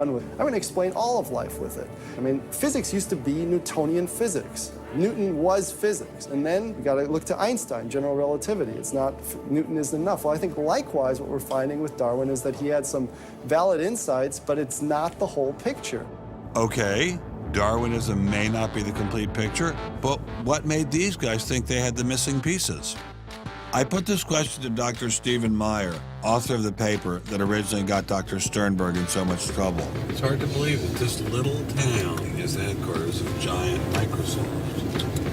I'm going to explain all of life with it. I mean, physics used to be Newtonian physics. Newton was physics. And then we got to look to Einstein, general relativity. It's not, Newton isn't enough. Well, I think likewise what we're finding with Darwin is that he had some valid insights, but it's not the whole picture. Okay, Darwinism may not be the complete picture, but what made these guys think they had the missing pieces? I put this question to Dr. Stephen Meyer, author of the paper that originally got Dr. Sternberg in so much trouble. It's hard to believe that this little town is the headquarters of giant Microsoft,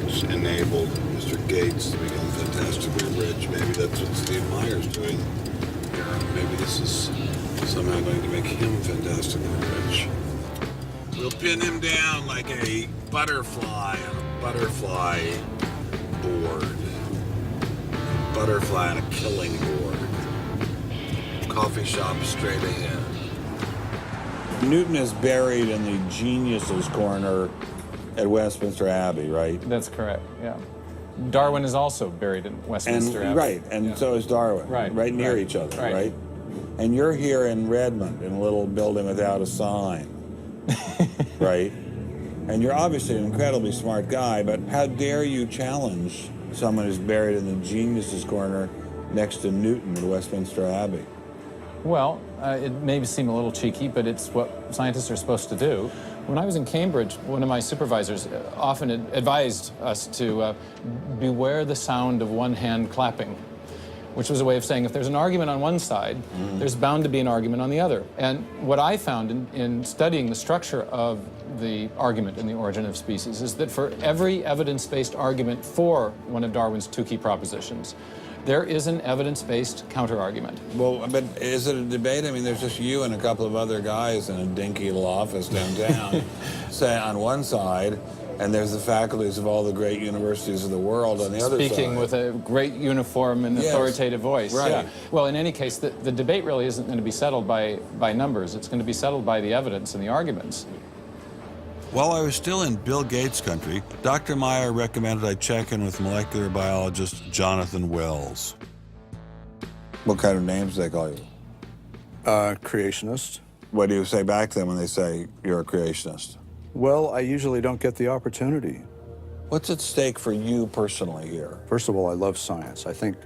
which enabled Mr. Gates to become fantastically rich. Maybe that's what Steve Meyer's doing here. Maybe this is somehow going to make him fantastically rich. We'll pin him down like a butterfly on a butterfly board. Butterfly on a killing board. Coffee shop straight ahead. Newton is buried in the geniuses corner at Westminster Abbey, right? That's correct, yeah. Darwin is also buried in Westminster Abbey. Right, and yeah. so is Darwin. Right near each other, right? And you're here in Redmond in a little building without a sign, right? And you're obviously an incredibly smart guy, but how dare you challenge someone who's buried in the geniuses corner next to Newton at Westminster Abbey? Well, it may seem a little cheeky, but it's what scientists are supposed to do. When I was in Cambridge, one of my supervisors often advised us to beware the sound of one hand clapping, which was a way of saying if there's an argument on one side, there's bound to be an argument on the other. And what I found in studying the structure of the argument in The Origin of Species is that for every evidence-based argument for one of Darwin's two key propositions, there is an evidence-based counter-argument. Well, but is it a debate? I mean, there's just you and a couple of other guys in a dinky little office downtown, say on one side, and there's the faculties of all the great universities of the world on the other side. Speaking with a great uniform and authoritative voice. Right. Yeah. Well, in any case, the debate really isn't going to be settled by numbers. It's going to be settled by the evidence and the arguments. While I was still in Bill Gates country, Dr. Meyer recommended I check in with molecular biologist Jonathan Wells. What kind of names do they call you? Creationist. What do you say back to them when they say you're a creationist? Well, I usually don't get the opportunity. What's at stake for you personally here? First of all, I love science. I think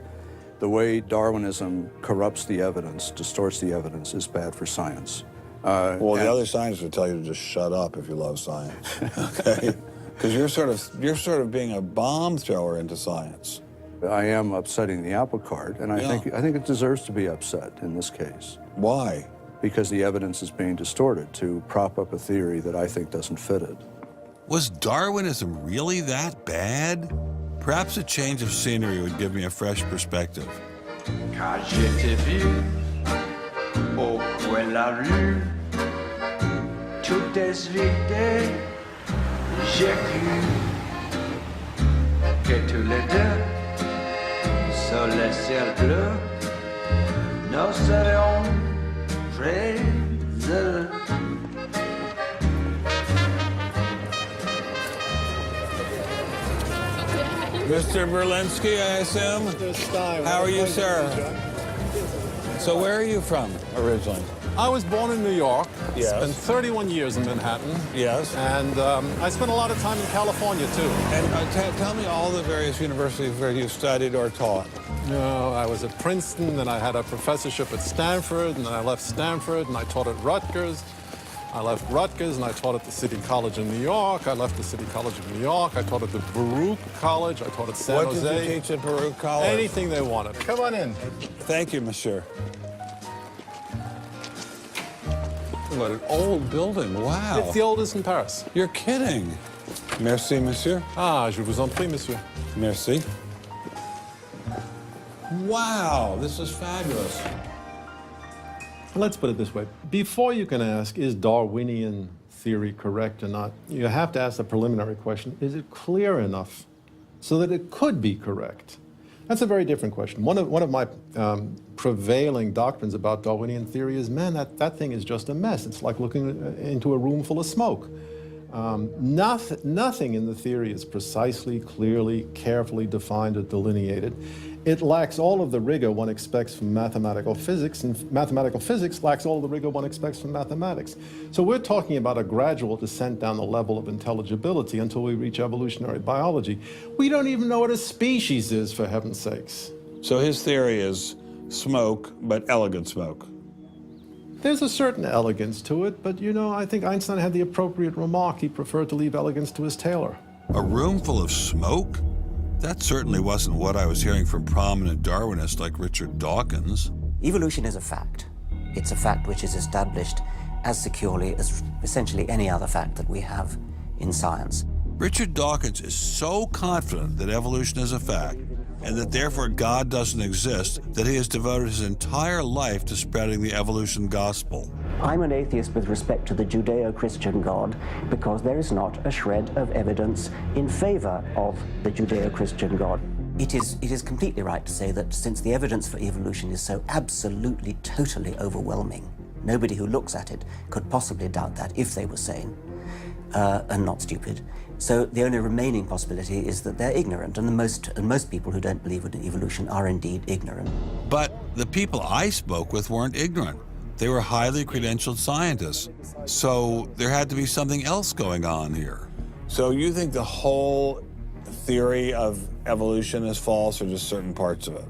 the way Darwinism corrupts the evidence, distorts the evidence, is bad for science. Well, the other scientists would tell you to just shut up if you love science, okay? Because you're sort of being a bomb thrower into science. I am upsetting the apple cart, and I think it deserves to be upset in this case. Why? Because the evidence is being distorted to prop up a theory that I think doesn't fit it. Was Darwinism really that bad? Perhaps a change of scenery would give me a fresh perspective. Quand je t'ai vu au coin de la rue, tout est vide, j'ai cru que tous les deux, sous le ciel bleu, nous serions très heureux. Mr. Berlinski, I assume? How are you, sir? So where are you from originally? I was born in New York. Yes. Spent 31 years in Manhattan. Yes. And I spent a lot of time in California, too. And tell me all the various universities where you studied or taught. No, I was at Princeton, then I had a professorship at Stanford, and then I left Stanford, and I taught at Rutgers. I left Rutgers, and I taught at the City College in New York. I left the City College of New York. I taught at the Baruch College. I taught at San Jose. What did you teach at Baruch College? Anything they wanted. Come on in. Thank you, monsieur. What an old building. Wow. It's the oldest in Paris. You're kidding. Merci, monsieur. Ah, je vous en prie, monsieur. Merci. Wow, this is fabulous. Let's put it this way. Before you can ask, is Darwinian theory correct or not, you have to ask the preliminary question, is it clear enough so that it could be correct? That's a very different question. One of my prevailing doctrines about Darwinian theory is, man, that thing is just a mess. It's like looking into a room full of smoke. Nothing in the theory is precisely, clearly, carefully defined or delineated. It lacks all of the rigor one expects from mathematical physics, and mathematical physics lacks all of the rigor one expects from mathematics. So we're talking about a gradual descent down the level of intelligibility until we reach evolutionary biology. We don't even know what a species is, for heaven's sakes. So his theory is smoke, but elegant smoke. There's a certain elegance to it, but you know, I think Einstein had the appropriate remark. He preferred to leave elegance to his tailor. A room full of smoke? That certainly wasn't what I was hearing from prominent Darwinists like Richard Dawkins. Evolution is a fact. It's a fact which is established as securely as essentially any other fact that we have in science. Richard Dawkins is so confident that evolution is a fact, and that therefore God doesn't exist, that he has devoted his entire life to spreading the evolution gospel. I'm an atheist with respect to the Judeo-Christian God because there is not a shred of evidence in favor of the Judeo-Christian God. It is completely right to say that since the evidence for evolution is so absolutely, totally overwhelming, nobody who looks at it could possibly doubt that if they were sane and not stupid. So the only remaining possibility is that they're ignorant, and most people who don't believe in evolution are indeed ignorant. But the people I spoke with weren't ignorant. They were highly credentialed scientists. So there had to be something else going on here. So you think the whole theory of evolution is false, or just certain parts of it?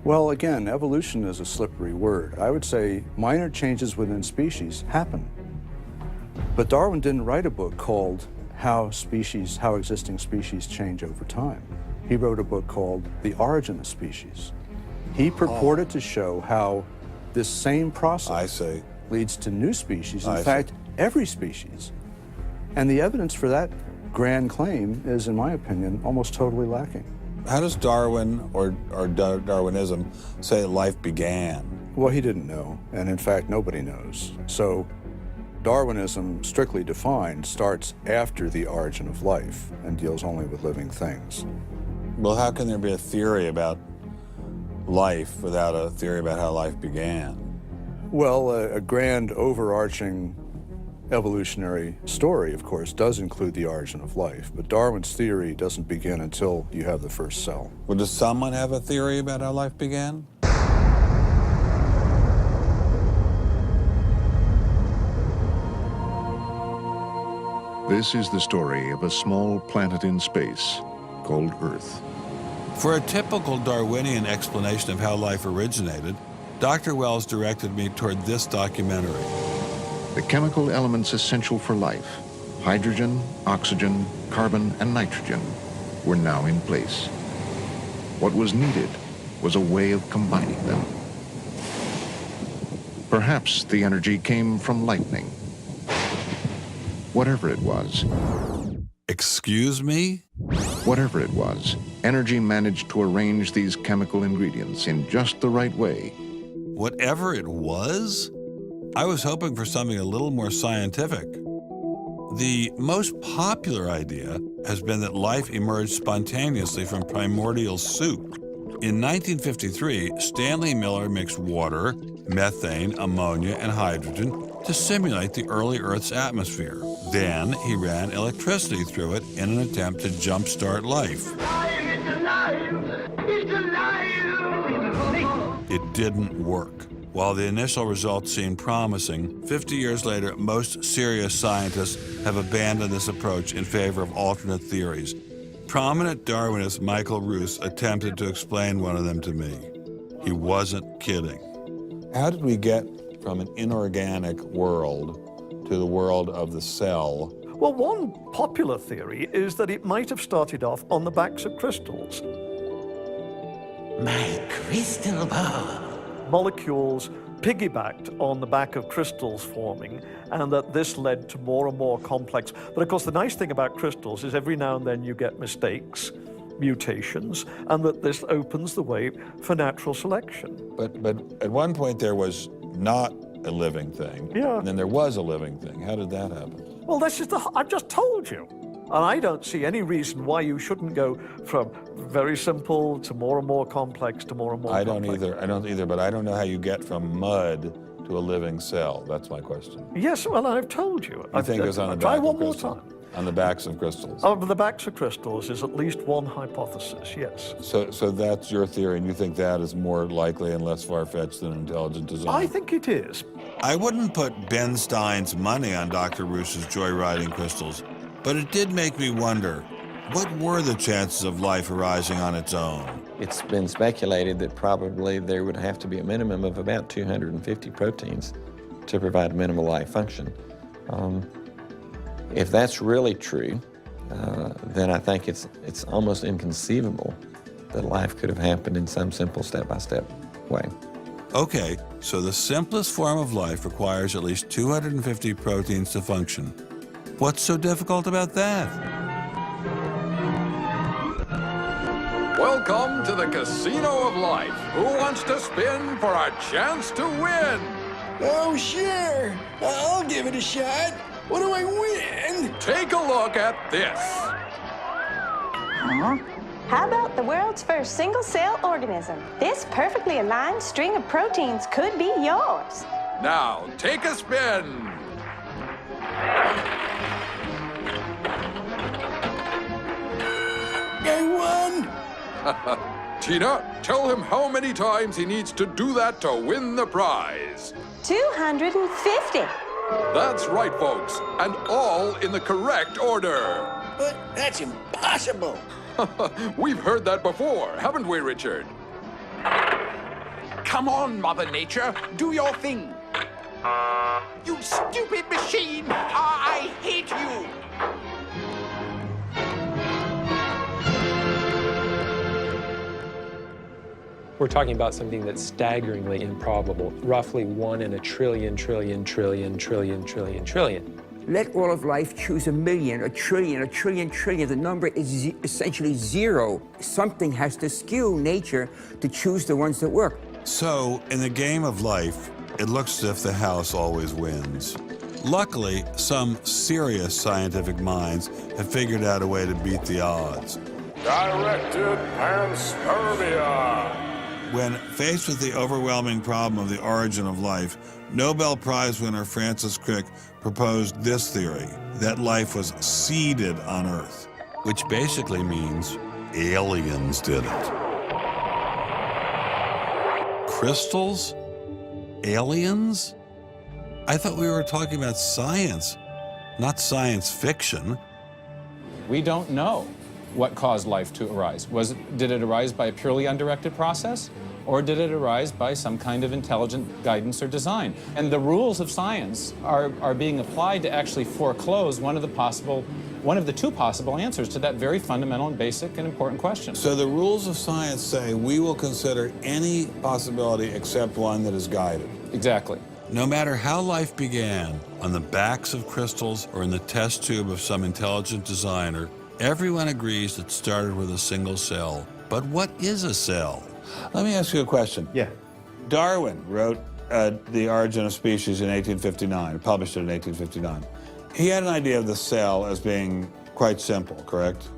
Well, again, evolution is a slippery word. I would say minor changes within species happen. But Darwin didn't write a book called How Existing Species Change Over Time. He wrote a book called The Origin of Species. He purported to show how this same process leads to new species, in fact, every species. And the evidence for that grand claim is, in my opinion, almost totally lacking. How does Darwin or Darwinism say life began? Well, he didn't know, and in fact, nobody knows. So Darwinism, strictly defined, starts after the origin of life and deals only with living things. Well, how can there be a theory about life without a theory about how life began? Well, a grand overarching evolutionary story, of course, does include the origin of life, but Darwin's theory doesn't begin until you have the first cell. Well, does someone have a theory about how life began? This is the story of a small planet in space called Earth. For a typical Darwinian explanation of how life originated, Dr. Wells directed me toward this documentary. The chemical elements essential for life, hydrogen, oxygen, carbon, and nitrogen, were now in place. What was needed was a way of combining them. Perhaps the energy came from lightning. Whatever it was. Excuse me? Whatever it was, energy managed to arrange these chemical ingredients in just the right way. Whatever it was? I was hoping for something a little more scientific. The most popular idea has been that life emerged spontaneously from primordial soup. In 1953, Stanley Miller mixed water, methane, ammonia, and hydrogen to simulate the early Earth's atmosphere. Then he ran electricity through it in an attempt to jumpstart life. It's alive! It's alive! It didn't work. While the initial results seemed promising, 50 years later, most serious scientists have abandoned this approach in favor of alternate theories. Prominent Darwinist Michael Roos attempted to explain one of them to me. He wasn't kidding. How did we get from an inorganic world to the world of the cell? Well, one popular theory is that it might have started off on the backs of crystals. My crystal ball. Molecules piggybacked on the back of crystals forming, and that this led to more and more complex. But of course, the nice thing about crystals is every now and then you get mistakes, mutations, and that this opens the way for natural selection. But at one point there was not a living thing, and then there was a living thing. How did that happen? Well, this is I've just told you. And I don't see any reason why you shouldn't go from very simple to more and more complex to more and more complex. I don't either, but I don't know how you get from mud to a living cell. That's my question. Yes, well, I've told you. You think it was on the back Try of one more crystal? time. on the backs of crystals. On the backs of crystals is at least one hypothesis, yes. So that's your theory, and you think that is more likely and less far-fetched than intelligent design? I think it is. I wouldn't put Ben Stein's money on Dr. Roos's joyriding crystals, but it did make me wonder, what were the chances of life arising on its own? It's been speculated that probably there would have to be a minimum of about 250 proteins to provide minimal life function. If that's really true, then I think it's almost inconceivable that life could have happened in some simple step-by-step way. Okay, so the simplest form of life requires at least 250 proteins to function. What's so difficult about that? Welcome to the Casino of Life. Who wants to spin for a chance to win? Oh, sure. I'll give it a shot. What do I win? Take a look at this. Huh? How about the world's first single-cell organism? This perfectly aligned string of proteins could be yours. Now, take a spin. I won. Tina, tell him how many times he needs to do that to win the prize. 250. That's right, folks, and all in the correct order. But that's impossible. We've heard that before, haven't we, Richard? Come on, Mother Nature, do your thing. You stupid machine! I hate you! We're talking about something that's staggeringly improbable, roughly 1 in a trillion. Let all of life choose a million, a trillion. The number is essentially zero. Something has to skew nature to choose the ones that work. So, in the game of life, it looks as if the house always wins. Luckily, some serious scientific minds have figured out a way to beat the odds. Directed panspermia. When faced with the overwhelming problem of the origin of life, Nobel Prize winner Francis Crick proposed this theory, that life was seeded on Earth, which basically means aliens did it. Crystals? Aliens? I thought we were talking about science, not science fiction. We don't know what caused life to arise. Did it arise by a purely undirected process? Or did it arise by some kind of intelligent guidance or design? And the rules of science are being applied to actually foreclose one of the two possible answers to that very fundamental and basic and important question. So the rules of science say we will consider any possibility except one that is guided. Exactly. No matter how life began, on the backs of crystals or in the test tube of some intelligent designer, everyone agrees it started with a single cell. But what is a cell? Let me ask you a question. Yeah. Darwin wrote The Origin of Species in 1859, published it in 1859. He had an idea of the cell as being quite simple, correct?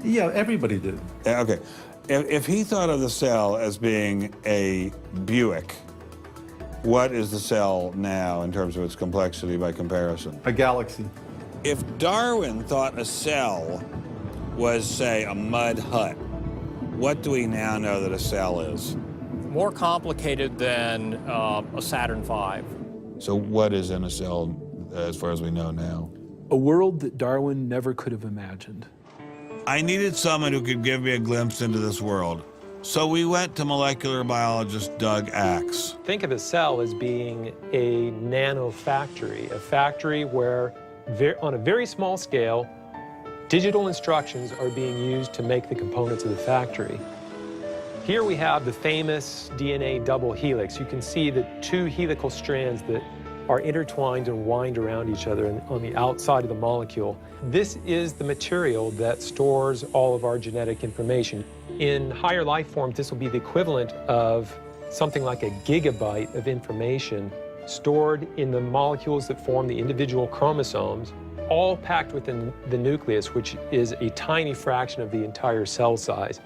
Yeah, everybody did. Okay. If he thought of the cell as being a Buick, what is the cell now in terms of its complexity by comparison? A galaxy. If Darwin thought a cell was, say, a mud hut, what do we now know that a cell is? More complicated than a Saturn V. So what is in a cell as far as we know now? A world that Darwin never could have imagined. I needed someone who could give me a glimpse into this world. So we went to molecular biologist Doug Axe. Think of a cell as being a nanofactory, a factory where, on a very small scale, digital instructions are being used to make the components of the factory. Here we have the famous DNA double helix. You can see the two helical strands that are intertwined and wind around each other on the outside of the molecule. This is the material that stores all of our genetic information. In higher life forms, this will be the equivalent of something like a gigabyte of information stored in the molecules that form the individual chromosomes, all packed within the nucleus, which is a tiny fraction of the entire cell size.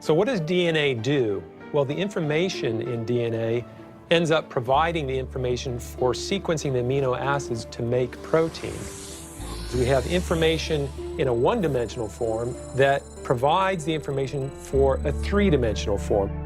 So what does DNA do? Well, the information in DNA ends up providing the information for sequencing the amino acids to make protein. We have information in a one-dimensional form that provides the information for a three-dimensional form.